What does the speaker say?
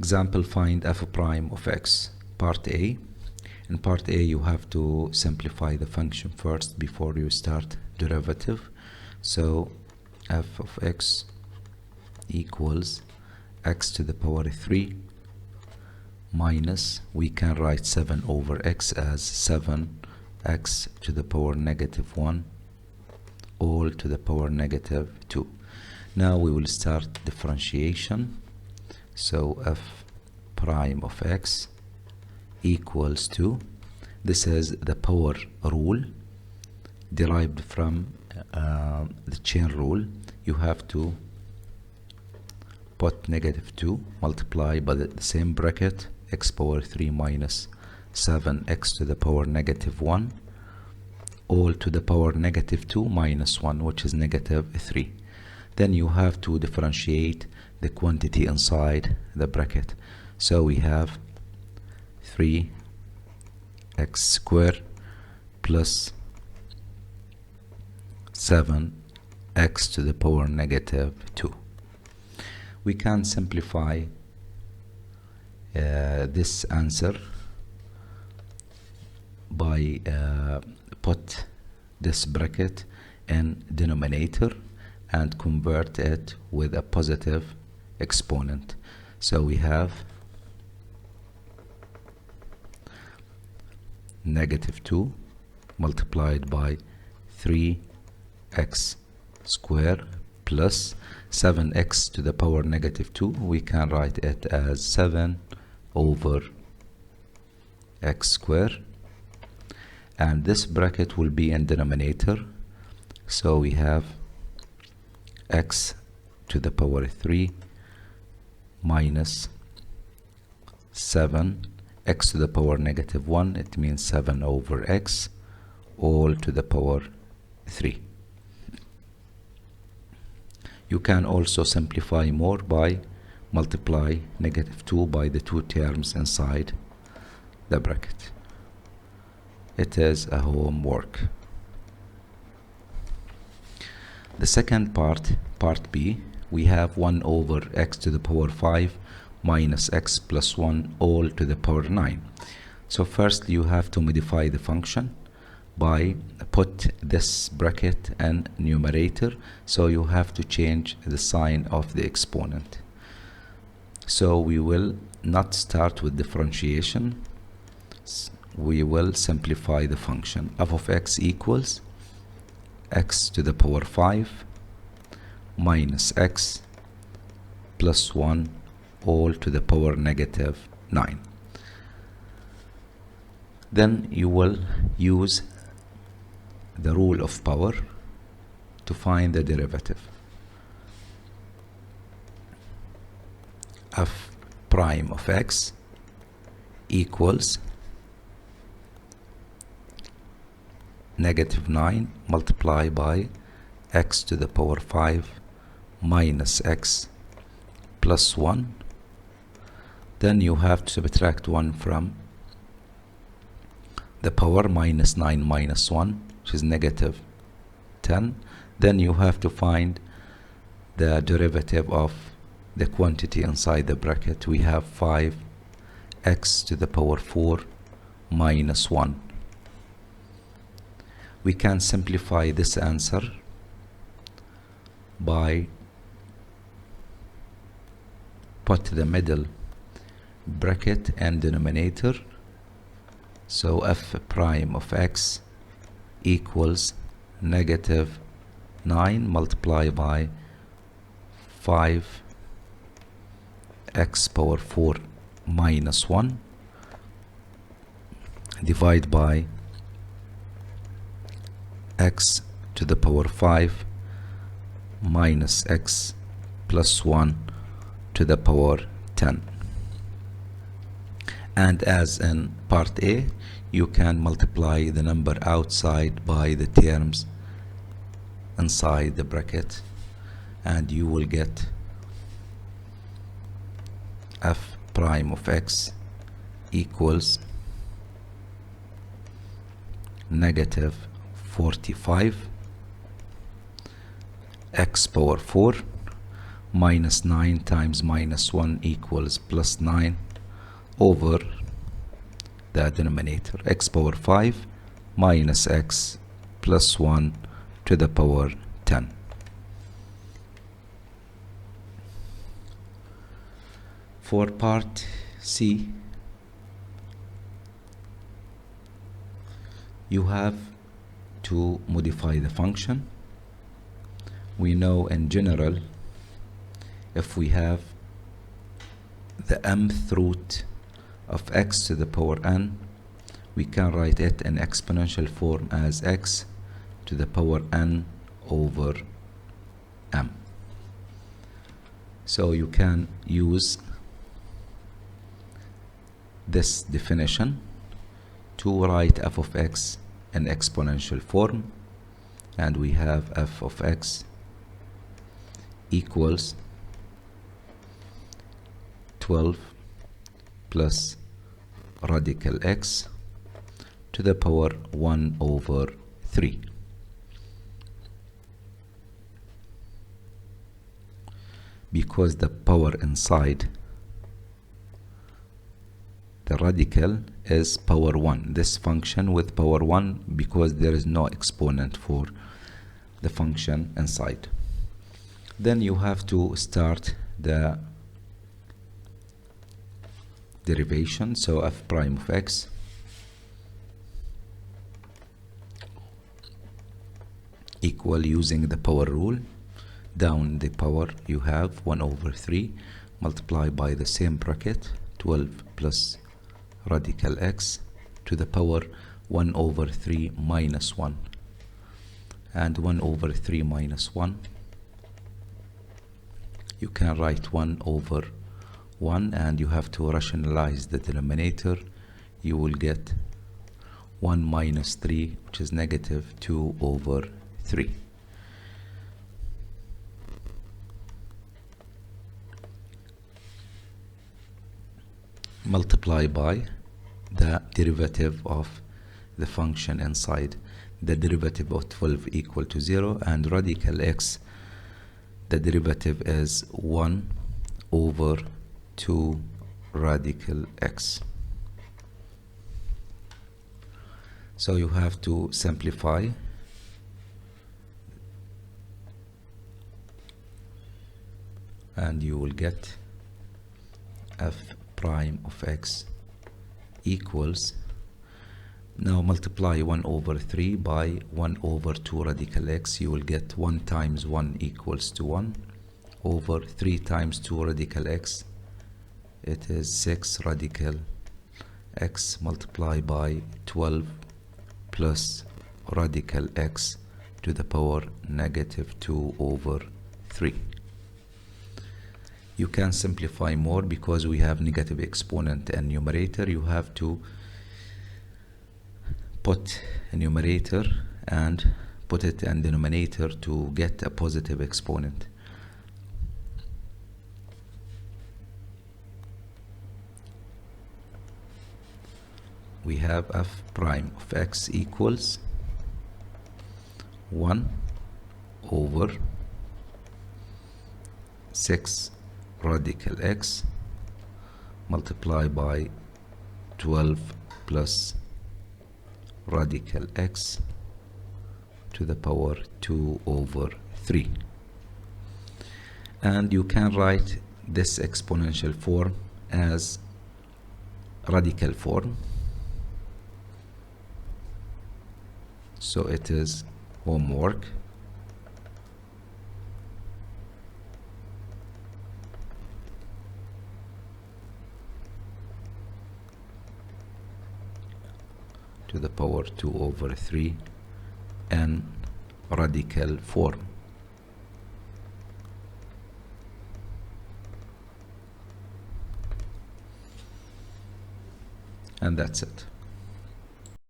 Example, find f prime of x. Part A. In part A, you have to simplify the function first before you start derivative. So f of x equals x to the power 3 minus, we can write 7 over x as 7x to the power negative 1 all to the power negative 2. Now we will start differentiation. So f prime of x equals to, this is the power rule derived from the chain rule. You have to put negative 2 multiply by the same bracket x power 3 minus 7x to the power negative 1 all to the power negative 2 minus 1, which is negative 3. Then you have to differentiate the quantity inside the bracket. So we have 3x squared plus 7x to the power negative 2. We can simplify this answer by put this bracket in denominator and convert it with a positive exponent. So we have negative 2 multiplied by 3x squared plus 7x to the power negative 2. We can write it as 7 over x squared, and this bracket will be in denominator. So we have x to the power 3 minus 7 x to the power negative 1, it means 7 over x all to the power 3. You can also simplify more by multiply negative 2 by the two terms inside the bracket. It is a homework. The second part, part B, we have 1 over x to the power 5 minus x plus 1 all to the power 9. So first you have to modify the function by put this bracket in numerator, so you have to change the sign of the exponent. So we will not start with differentiation, we will simplify the function. F of x equals x to the power 5 minus x plus 1 all to the power negative 9. Then you will use the rule of power to find the derivative. F prime of x equals negative 9 multiplied by x to the power 5 minus x plus 1. Then you have to subtract 1 from the power, minus 9 minus 1, which is negative 10. Then you have to find the derivative of the quantity inside the bracket. We have 5x to the power 4 minus 1. We can simplify this answer by put the middle bracket and denominator. So f prime of x equals negative 9 multiplied by 5x power 4 minus 1 divided by x to the power 5 minus x plus 1 to the power 10. And as in part A, you can multiply the number outside by the terms inside the bracket, and you will get f prime of x equals negative 45 x power 4 minus 9 times minus 1 equals plus 9 over the denominator, x power 5 minus x plus 1 to the power 10. For part C, you have to modify the function. We know in general, if we have the mth root of x to the power n, we can write it in exponential form as x to the power n over m. So you can use this definition to write f of x in exponential form, and we have f of x equals 12 plus radical x to the power 1 over 3. Because the power inside the radical is power 1, this function with power 1, because there is no exponent for the function inside. Then you have to start the derivation. So f prime of x equal, using the power rule, down the power you have 1 over 3 multiplied by the same bracket 12 plus radical x to the power 1 over 3 minus 1, and 1 over 3 minus 1, you can write 1 over 1, and you have to rationalize the denominator. You will get 1 minus 3, which is negative 2 over 3. Multiply by the derivative of the function inside. The derivative of 12 equal to 0, and radical x, the derivative is 1 over 2 radical x. So you have to simplify, and you will get f prime of x equals, now multiply 1 over 3 by 1 over 2 radical x, you will get 1 times 1 equals to 1 over 3 times 2 radical x, it is 6 radical x multiplied by 12 plus radical x to the power negative 2 over 3. You can simplify more because we have negative exponent in numerator. You have to put a numerator and put it in denominator to get a positive exponent. We have f prime of x equals 1 over 6 radical x multiplied by 12 plus radical x to the power 2 over 3. And you can write this exponential form as radical form. So it is homework. To the power 2 over 3 and radical form. And that's it.